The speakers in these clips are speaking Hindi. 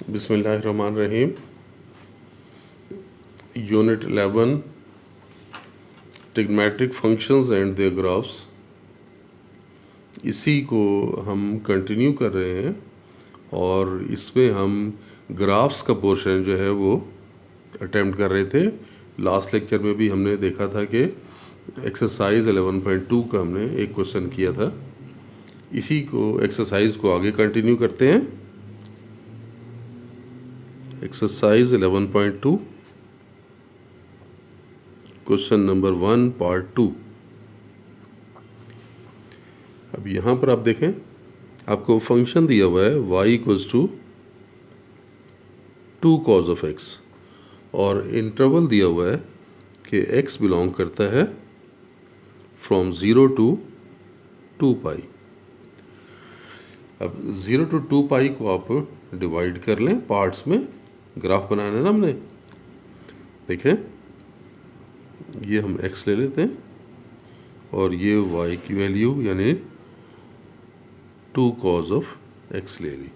बिस्मिल्लाहिर्रहमानिर्रहीम। Unit 11 trigonometric functions and their graphs, इसी को हम कंटिन्यू कर रहे हैं और इसमें हम ग्राफ्स का पोर्शन जो है वो अटेम्प्ट कर रहे थे। लास्ट लेक्चर में भी हमने देखा था कि एक्सरसाइज 11.2 का हमने एक क्वेश्चन किया था। इसी को एक्सरसाइज को आगे कंटिन्यू करते हैं। Exercise 11.2 question number 1 part 2। अब यहाँ पर आप देखें, आपको फंक्शन दिया हुआ है y equals to 2 cos of x और इंटरवल दिया हुआ है कि x बिलोंग करता है फ्रॉम 0 टू 2 पाई। अब 0 टू 2 पाई को आप डिवाइड कर लें पार्ट्स में। ग्राफ बनाना है ना हमने। देखें, ये हम x ले लेते हैं और ये y की वैल्यू यानी 2 cos ऑफ x ले ली।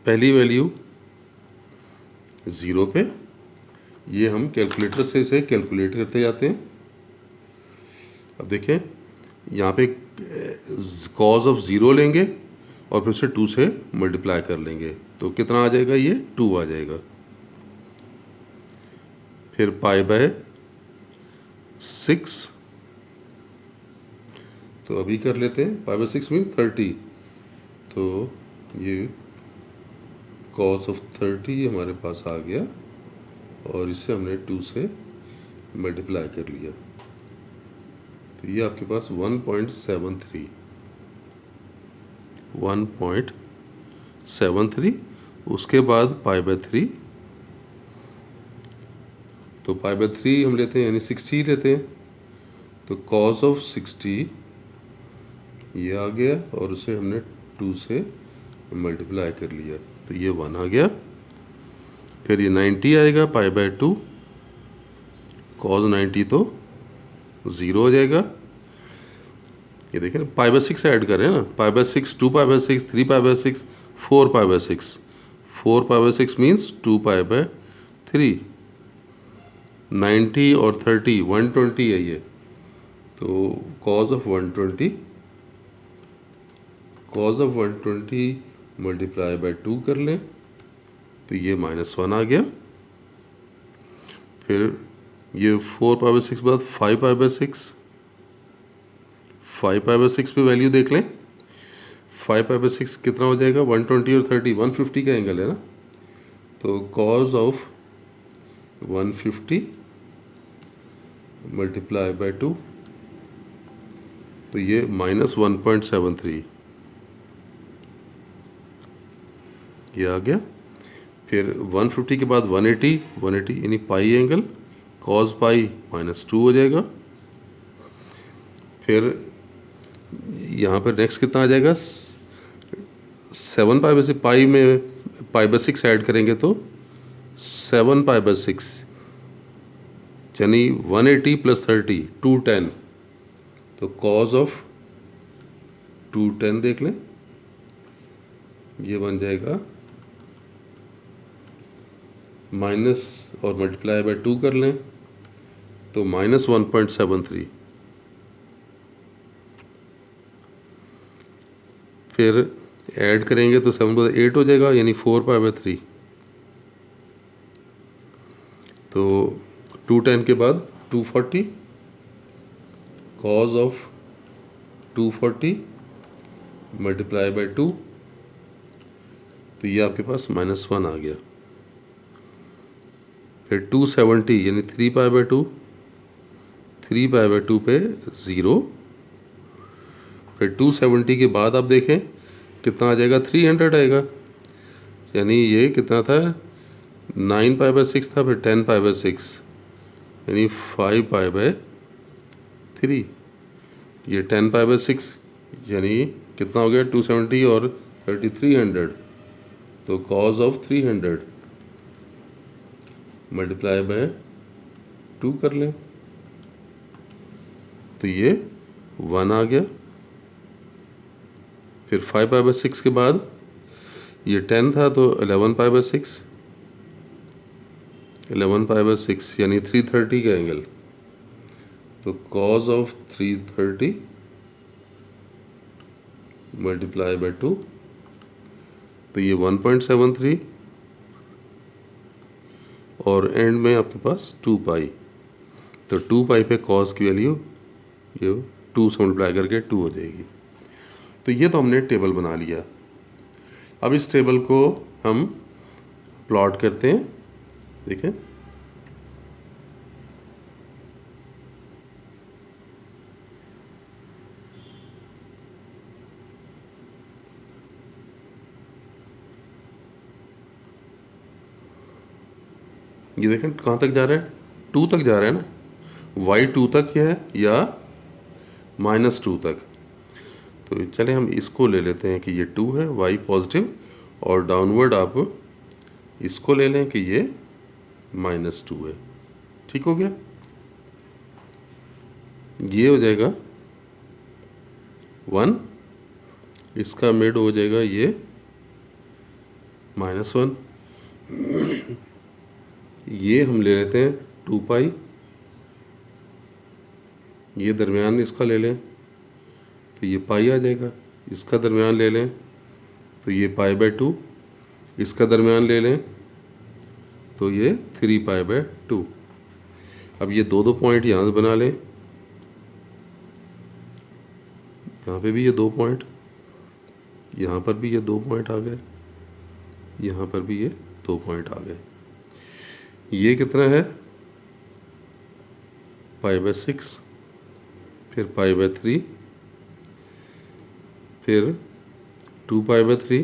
पहली वैल्यू 0 पे, ये हम कैलकुलेटर से इसे कैलकुलेट करते जाते हैं। अब देखें, यहाँ पे cos ऑफ 0 लेंगे और फिर उसे 2 से मल्टीप्लाई कर लेंगे तो कितना आ जाएगा, ये 2 आ जाएगा। फिर पाई बाय 6, तो अभी कर लेते हैं। पाई बाय 6 मीन 30, तो ये cos ऑफ 30 हमारे पास आ गया और इसे हमने 2 से मल्टीप्लाई कर लिया तो ये आपके पास 1.73 उसके बाद पाई बाय 3, तो पाई बाय 3 हम लेते हैं यानी 60 लेते हैं तो cos ऑफ 60 ये आ गया और उसे हमने 2 से मल्टीप्लाई कर लिया तो ये 1 आ गया। फिर ये 90 आएगा पाई बाय 2, cos 90 तो 0 हो जाएगा। ये देखें, पाई बाय 6 ऐड कर रहे हैं ना, pi by 6, 2 pi by 6, 3 pi by 6, 4 pi by 6। 4 pi by 6 means 2 pi by 3। 90 और 30 120 है ये, तो cos ऑफ 120 मल्टीप्लाई बाय 2 कर लें तो ये -1 आ गया। फिर ये 4 पाई बाय 6 बाद 5 पाई बाय 6, 5 पाई बाय 6 पे वैल्यू देख लें। 5 पाई बाय 6 कितना हो जाएगा, 120 और 30 150 का एंगल है ना, तो cos ऑफ 150 मल्टीप्लाई बाय 2 तो ये -1.73 ये आ गया। फिर 150 के बाद 180 यानी पाई एंगल, cos पाई -2 हो जाएगा। फिर यहाँ पर नेक्स्ट कितना आ जाएगा, 7 पाई बाय 6, पाई में पाई बाय 6 ऐड करेंगे तो 7 पाई बाय 6 यानी 180 प्लस 30 210, तो cos ऑफ 210 देख लें, ये बन जाएगा माइनस और मल्टीप्लाई बाय 2 कर लें तो -1.73। फिर ऐड करेंगे तो 7 बाय 8 हो जाएगा यानी 4 पाई बाय 3, तो 210 के बाद 240, cos ऑफ 240 मल्टीप्लाई बाय 2 तो ये आपके पास -1 आ गया। फिर 270 यानी 3 पाई बाय 2, 3 पाई बाय 2 पे 0। फिर 270 के बाद आप देखें कितना आ जाएगा, 300 आएगा, यानी ये कितना था, 9 पाई बाय 6 था, फिर 10 पाई बाय 6 यानी 5 पाई बाय 3, ये 10 पाई बाय 6 यानी कितना हो गया, 270 और 30 300, तो cos ऑफ 300 मल्टीप्लाई बाय 2 कर लें तो ये 1 आ गया। फिर 5π/6 के बाद ये 10 था तो 11π/6, 11π/6 यानी 330 का एंगल। तो cos ऑफ 330 मल्टीप्लाई बाय 2, तो ये 1.73 और एंड में आपके पास 2π। तो 2π पे cos की वैल्यू ये 2 से मल्टीप्लाई करके 2 हो जाएगी। तो ये तो हमने टेबल बना लिया। अब इस टेबल को हम प्लॉट करते हैं। देखें, ये देखें कहाँ तक जा रहा है, 2 तक जा रहा है ना। y 2 तक है या -2 तक। तो चले हम इसको ले लेते हैं कि ये 2 है, y पॉजिटिव, और डाउनवर्ड आप इसको ले लें कि ये -2 है। ठीक हो गया। ये हो जाएगा 1, इसका मिड हो जाएगा ये -1। ये हम ले लेते हैं 2π, ये दरमियान इसका ले लें तो ये पाई आ जाएगा। इसका दरमियान ले लें तो ये π/2, इसका दरमियान ले लें तो ये 3π/2। अब ये दो पॉइंट यहाँ से बना लें, यहाँ पे भी ये 2 पॉइंट, यहाँ पर भी ये 2 पॉइंट आ गए, यहाँ पर भी ये 2 पॉइंट आ गए। ये कितना है, π/6, फिर π/3, फिर 2π/3,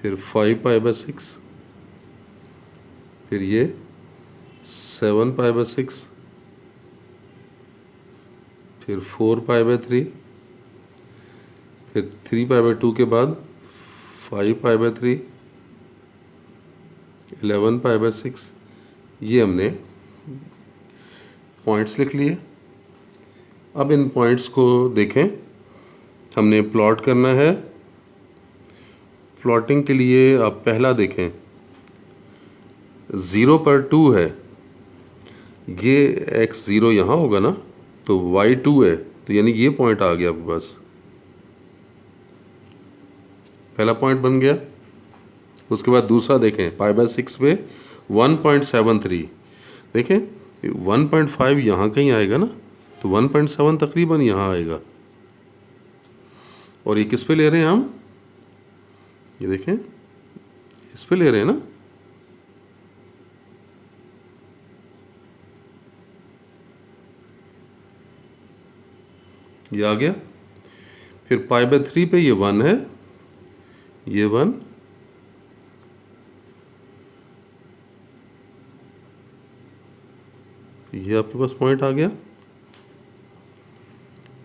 फिर 5π/6, फिर ये 7π/6, फिर 4π/3, फिर 3π/2 के बाद 5π/3, 11π/6। ये हमने पॉइंट्स लिख लिए। अब इन पॉइंट्स को देखें, हमने प्लॉट करना है। प्लॉटिंग के लिए आप पहला देखें, 0 पर 2 है, ये x0 यहाँ होगा ना, तो y 2 है, तो यानी ये पॉइंट आ गया आपके पास, पहला पॉइंट बन गया। उसके बाद दूसरा देखें, π/6 पे 1.73, देखें 1.5 यहाँ कहीं आएगा ना, तो 1.7 तकरीबन यहाँ आएगा। और ये किस पे ले रहे हैं हम, ये देखें इस पे ले रहे हैं ना, ये आ गया। फिर π/3 पे ये 1 है, ये 1, ये आपके पास पॉइंट आ गया।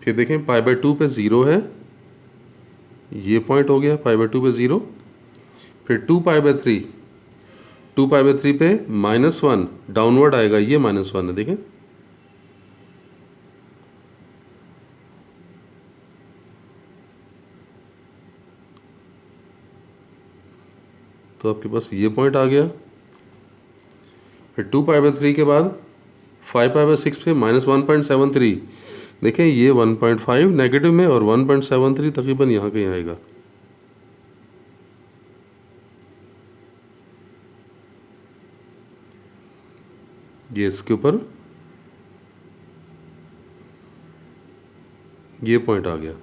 फिर देखें π/2 पे 0 है, ये पॉइंट हो गया π/2 पे 0। फिर 2π/3, 2π/3 पे -1 डाउनवर्ड आएगा, ये -1 है, देखें। तो आपके पास ये पॉइंट आ गया। फिर 2π/3 के बाद 5π/6 पे -1.73, देखें ये 1.5 नेगेटिव में और 1.73 तकरीबन यहाँ कहीं आएगा। ये इसके ऊपर ये पॉइंट आ गया।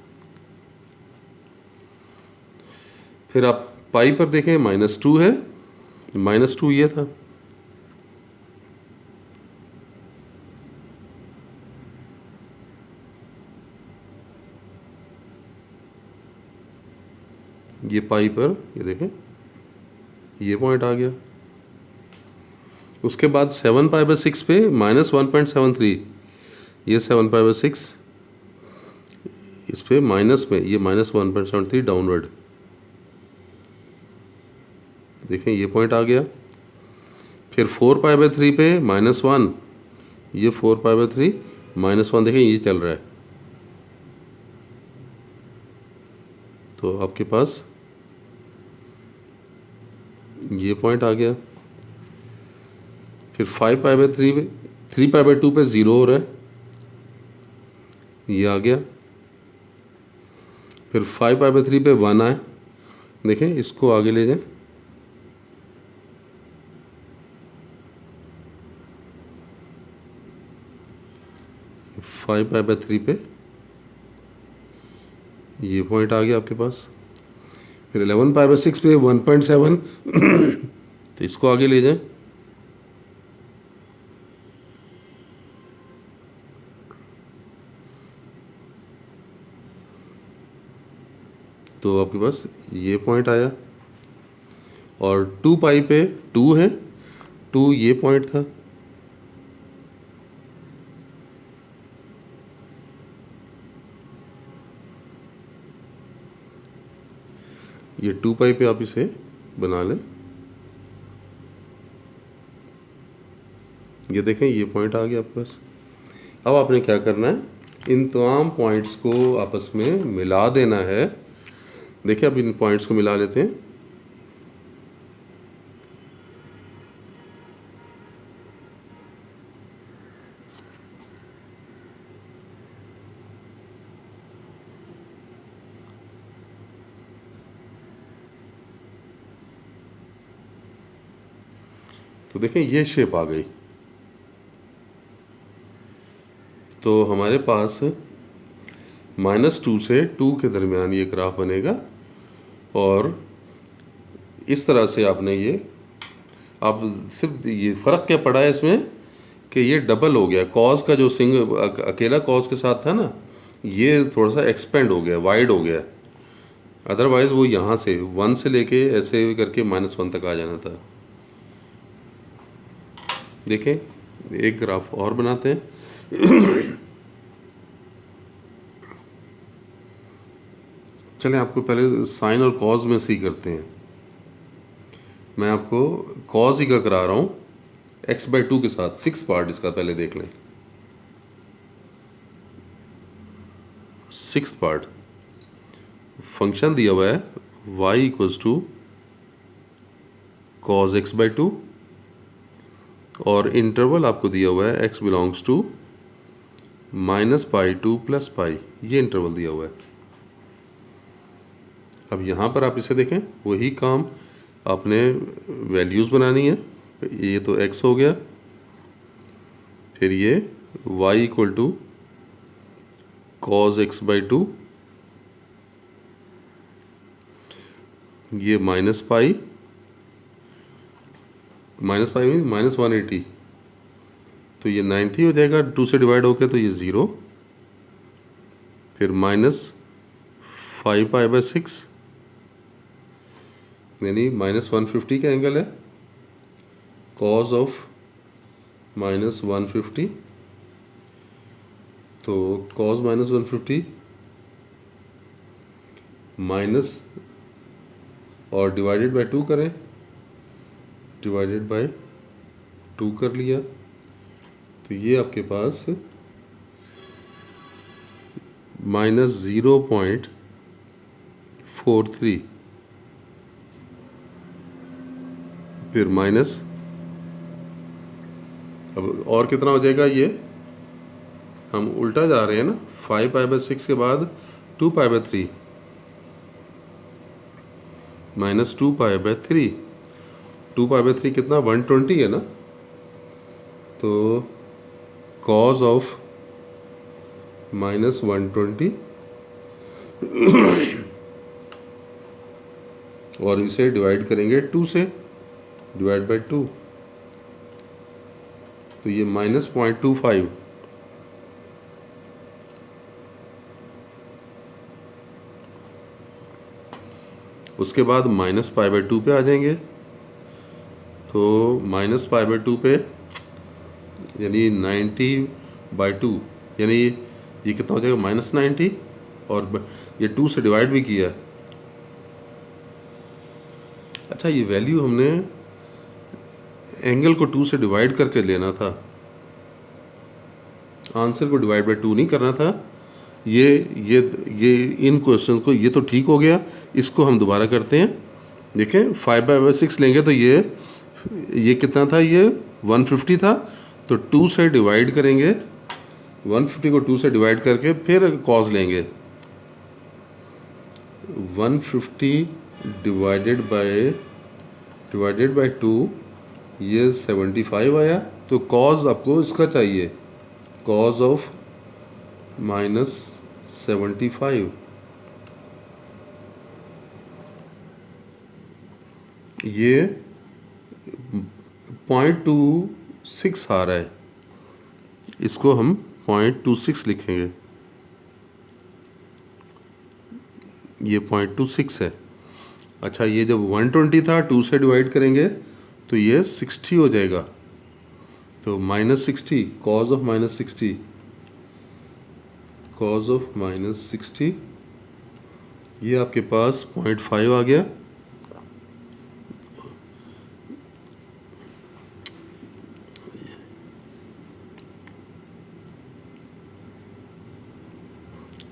फिर आप पाई पर देखें -2 है, -2 ये था, ये पाई पर ये देखें ये पॉइंट आ गया। उसके बाद 7π/6 पे -1.73, ये 7π/6, इस पे माइनस में ये -1.73 डाउनवर्ड, देखें ये पॉइंट आ गया। फिर 4π/3 पे -1, ये 4π/3 -1 देखें ये चल रहा है, तो आपके पास ये पॉइंट आ गया। फिर 5π/3 पे 3π/2 पे 0 हो रहा है, ये आ गया। फिर 5π/3 पे 1 आए, देखें इसको आगे ले जाएं, फाइव पाई/3 पे ये पॉइंट आ गया आपके पास। फिर 11π/6 पे 1.7 तो इसको आगे ले जाएं, तो आपके पास ये पॉइंट आया। और 2π पे 2 है, 2 ये पॉइंट था, ये 2π पे आप इसे बना लें। ये देखें ये पॉइंट आ गया आपके पास। अब आपने क्या करना है, इन तमाम पॉइंट्स को आपस में मिला देना है। देखिए अब इन पॉइंट्स को मिला लेते हैं। तो देखें ये शेप आ गई। तो हमारे पास -2 से 2 के दरमियान ये ग्राफ बनेगा। और इस तरह से आपने ये, आप सिर्फ ये फ़र्क क्या पड़ा है इसमें कि ये डबल हो गया। कॉस का जो अकेला कॉस के साथ था ना, ये थोड़ा सा एक्सपेंड हो गया, वाइड हो गया। अदरवाइज़ वो यहाँ से 1 से लेके ऐसे करके -1 तक आ जाना था। देखें एक ग्राफ और बनाते हैं। चलें आपको पहले साइन और कॉज में सी करते हैं। मैं आपको कॉज ही का करा रहा हूँ x/2 के साथ। 6 पार्ट इसका पहले देख लें। 6 पार्ट फंक्शन दिया हुआ है y = cos x/2 और इंटरवल आपको दिया हुआ है x बिलोंग्स टू -π to +π, ये इंटरवल दिया हुआ है। अब यहाँ पर आप इसे देखें, वही काम आपने वैल्यूज़ बनानी है। ये तो x हो गया, फिर ये y = cos x/2, ये -π मीन -180, तो ये 90 हो जाएगा 2 से डिवाइड होकर, तो ये 0। फिर -5π/6 यानी -150 का एंगल है, cos ऑफ -150, तो cos -150 माइनस और डिवाइडेड बाय 2 करें, डिवाइडेड बाय 2 कर लिया, तो ये आपके पास -0.43, फिर माइनस, अब और कितना हो जाएगा, ये हम उल्टा जा रहे हैं ना, 5π/6 के बाद 2π/3 -2π/3, 2π/3 कितना 120 है ना, तो cos ऑफ -120 और इसे डिवाइड करेंगे 2 से, डिवाइड बाय 2, तो ये -0.25, उसके बाद -π/2 पे आ जाएंगे। तो -π/2 पे यानी 90/2, यानी ये कितना हो जाएगा -90, और ये 2 से डिवाइड भी किया। अच्छा, ये वैल्यू हमने एंगल को 2 से डिवाइड करके लेना था, आंसर को डिवाइड बाय 2 नहीं करना था। ये इन क्वेश्चन को, ये तो ठीक हो गया, इसको हम दोबारा करते हैं। देखें 5/6 लेंगे तो ये कितना था, ये 150 था, तो 2 से डिवाइड करेंगे, 150 को 2 से डिवाइड करके फिर कॉज लेंगे। 150 डिवाइडेड बाय 2, ये 75 आया। तो कॉज आपको इसका चाहिए, कॉज ऑफ -75, ये 0.26 आ रहा है, इसको हम 0.26 लिखेंगे, ये 0.26 है। अच्छा, ये जब 120 था, 2 से डिवाइड करेंगे तो ये 60 हो जाएगा, तो -60, कॉज ऑफ -60, कॉज ऑफ -60, ये आपके पास 0.5 आ गया।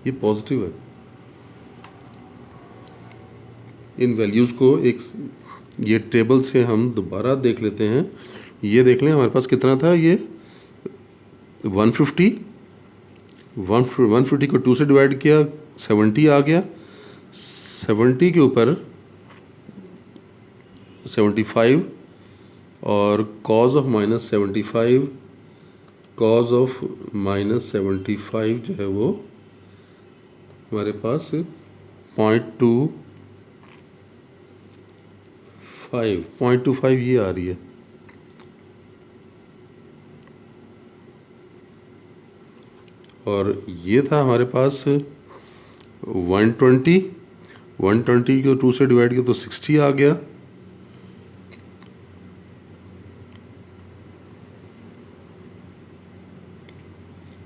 ये पॉजिटिव है। इन वैल्यूज़ को ये टेबल से हम दोबारा देख लेते हैं। ये देख लें हमारे पास कितना था, ये 150 को 2 से डिवाइड किया, 70 आ गया। 70 के ऊपर 75 और कॉज ऑफ -75, कॉज ऑफ -75 जो है वो हमारे पास 0.25 ये आ रही है। और ये था हमारे पास 120 को 2 से डिवाइड किया तो 60 आ गया।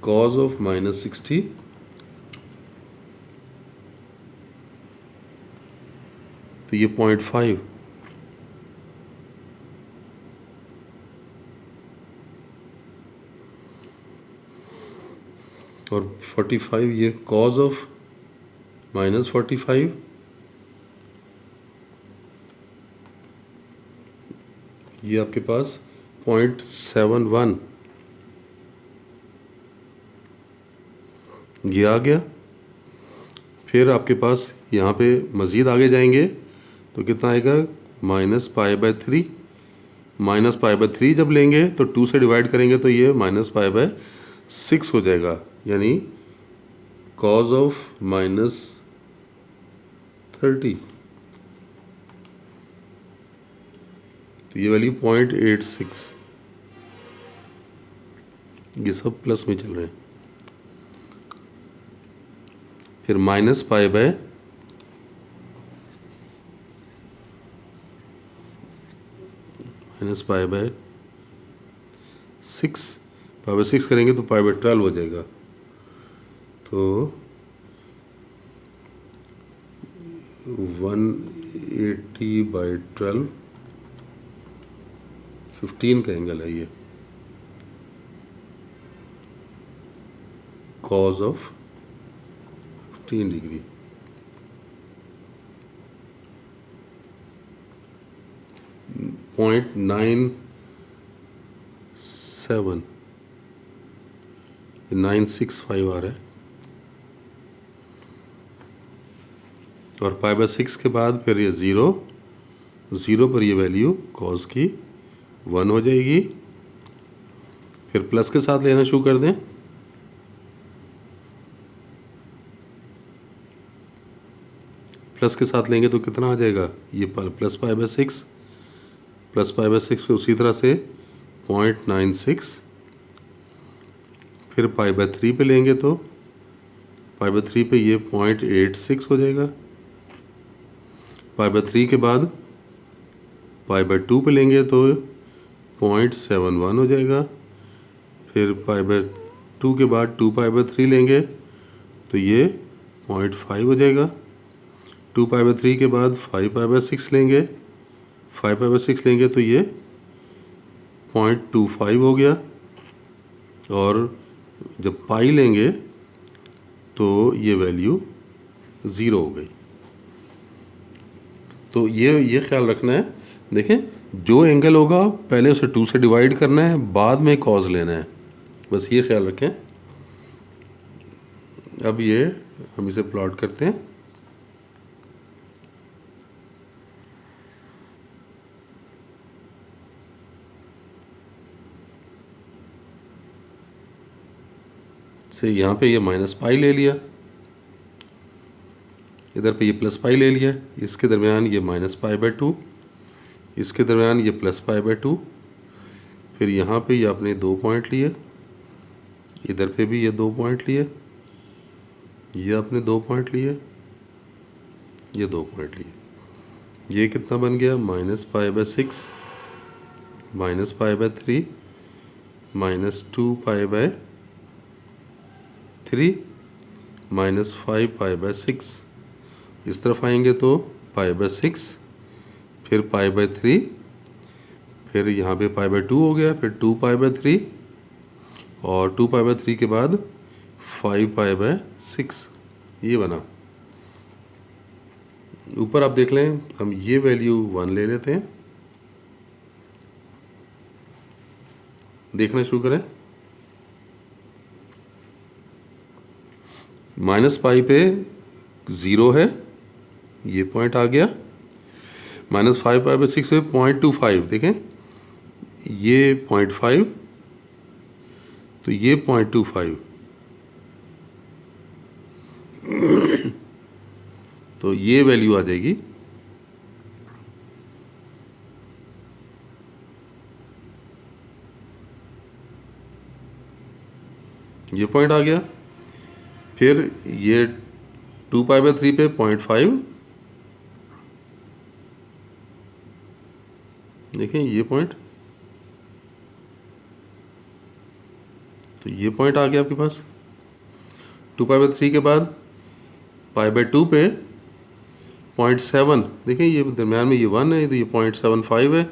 कॉज ऑफ -60, तो ये 0.5, और 45 ये कॉज ऑफ -45, ये आपके पास 0.71 ये आ गया। फिर आपके पास यहाँ पे मज़ीद आगे जाएंगे तो कितना आएगा, -π/3, -π/3 जब लेंगे तो 2 से डिवाइड करेंगे तो ये -π/6 हो जाएगा, यानी कॉज ऑफ -30, तो ये वैल्यू 0.86, ये सब प्लस में चल रहे हैं। फिर -π/6, π/6 करेंगे तो π/12 हो जाएगा, तो 180/12, 15 का एंगल है ये, कॉज ऑफ 15 डिग्री। .97, 965 आ रहा है। और π/6 के बाद फिर ये 0 पर ये वैल्यू कॉज की 1 हो जाएगी। फिर प्लस के साथ लेना शुरू कर दें, प्लस के साथ लेंगे तो कितना आ जाएगा, ये प्लस π/6, प्लस π/6 पे उसी तरह से 0.96, फिर π/3 पे लेंगे तो π/3 पे ये 0.86 हो जाएगा। π/3 के बाद π/2 पे लेंगे तो 0.71 हो जाएगा। फिर π/2 के बाद 2π/3 लेंगे तो ये 0.5 हो जाएगा। 2π/3 के बाद 5π/6 लेंगे, 5π/6 लेंगे तो ये 0.25 हो गया। और जब पाई लेंगे तो ये वैल्यू 0 हो गई। तो ये ख्याल रखना है। देखें, जो एंगल होगा पहले उसे 2 से डिवाइड करना है, बाद में कॉज लेना है, बस ये ख्याल रखें। अब ये हम इसे प्लॉट करते हैं। से यहाँ पे ये माइनस पाई ले लिया, इधर पे ये प्लस पाई ले लिया, इसके दरमियान ये माइनस पाई बाय 2, इसके दरमियान ये प्लस पाई बाय 2, फिर यहाँ पे ये आपने 2 पॉइंट लिए, इधर पे भी ये 2 पॉइंट लिए, ये आपने 2 पॉइंट लिए, ये 2 पॉइंट लिए। ये कितना बन गया? Minus pi by 6, minus pi by 3, minus 2 pi by 3, minus 5 pi by 6। इस तरफ आएंगे तो पाई बाय 6, फिर पाई बाय 3, फिर यहाँ पे पाई बाय 2 हो गया, फिर 2 पाई बाय 3, और 2 पाई बाय 3 के बाद 5 पाई बाय 6, ये बना। ऊपर आप देख लें, हम ये वैल्यू 1 ले लेते हैं, देखना शुरू करें। माइनस पाई पे 0 है, ये पॉइंट आ गया। माइनस 5 पाई बाय 6 पे 0.25, देखें ये 0.5, तो ये 0.25, तो ये वैल्यू आ जाएगी। ये पॉइंट आ गया। फिर ये 2 पाई बाय 3 पे 0.5, देखें ये पॉइंट, तो ये पॉइंट आ गया आपके पास। 2 पाई बाय 3 के बाद पाई बाय 2 पे 0.7, देखें ये दरमियान में ये 1 है, तो ये 0.75 है,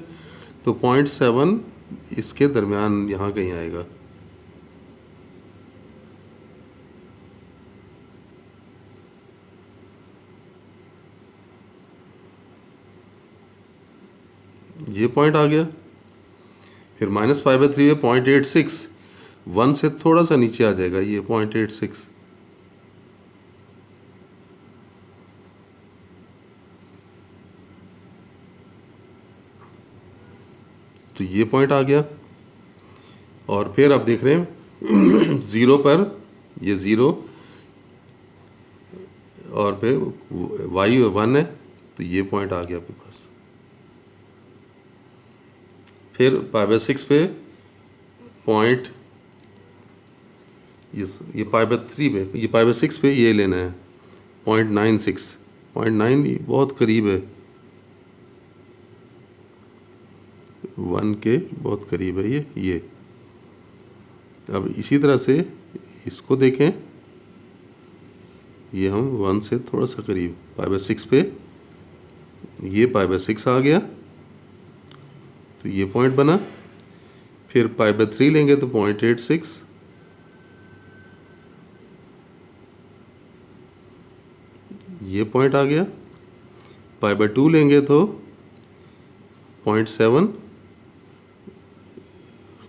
तो 0.7 इसके दरमियान यहाँ कहीं आएगा। ये पॉइंट आ गया। फिर माइनस 5 बाय 3 है 0.86, 1 से थोड़ा सा नीचे आ जाएगा, ये 0.86, तो ये पॉइंट आ गया। और फिर आप देख रहे हैं 0 पर ये 0, और फिर y 1 है, तो ये पॉइंट आ गया आपके पास। फिर पाई बाय 6 पे पॉइंट, ये पाई बाय 3 पे, ये पाई बाय 6 पे ये लेना है 0.96, 0.9 बहुत करीब है, 1 के बहुत करीब है ये। अब इसी तरह से इसको देखें, ये हम 1 से थोड़ा सा करीब, पाई बाय 6 पे ये पाई बाय 6 आ गया, तो ये पॉइंट बना। फिर पाई बाय 3 लेंगे तो 0.86, ये पॉइंट आ गया। पाई बाय 2 लेंगे तो 0.7,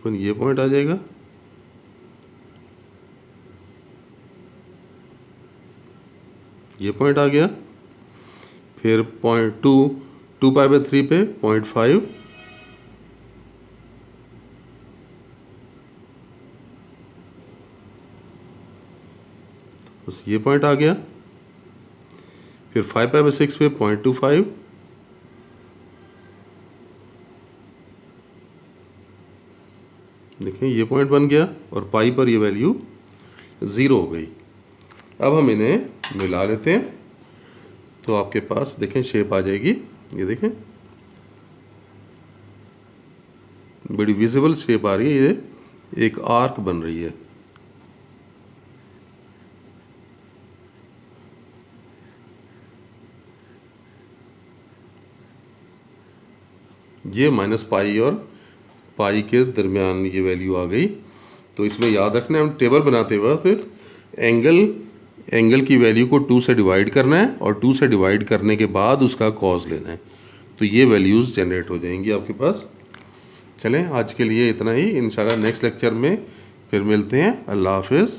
ये पॉइंट आ जाएगा। ये पॉइंट आ गया। फिर 2 पाई बाय 3 पे 0.5, बस ये पॉइंट आ गया। फिर 5 पाई बाय 6 पे 0.25, देखें ये पॉइंट बन गया, और पाई पर ये वैल्यू 0 हो गई। अब हम इन्हें मिला लेते हैं, तो आपके पास देखें शेप आ जाएगी। ये देखें बड़ी विजिबल शेप आ रही है, ये एक आर्क बन रही है। ये माइनस पाई और पाई के दरमियान ये वैल्यू आ गई, तो इसमें याद रखना है, हम टेबल बनाते वक्त एंगल की वैल्यू को 2 से डिवाइड करना है और 2 से डिवाइड करने के बाद उसका कॉज लेना है, तो ये वैल्यूज़ जनरेट हो जाएंगी आपके पास। चलें, आज के लिए इतना ही। इंशाल्लाह नेक्स्ट लेक्चर में फिर मिलते हैं। अल्लाह हाफिज़।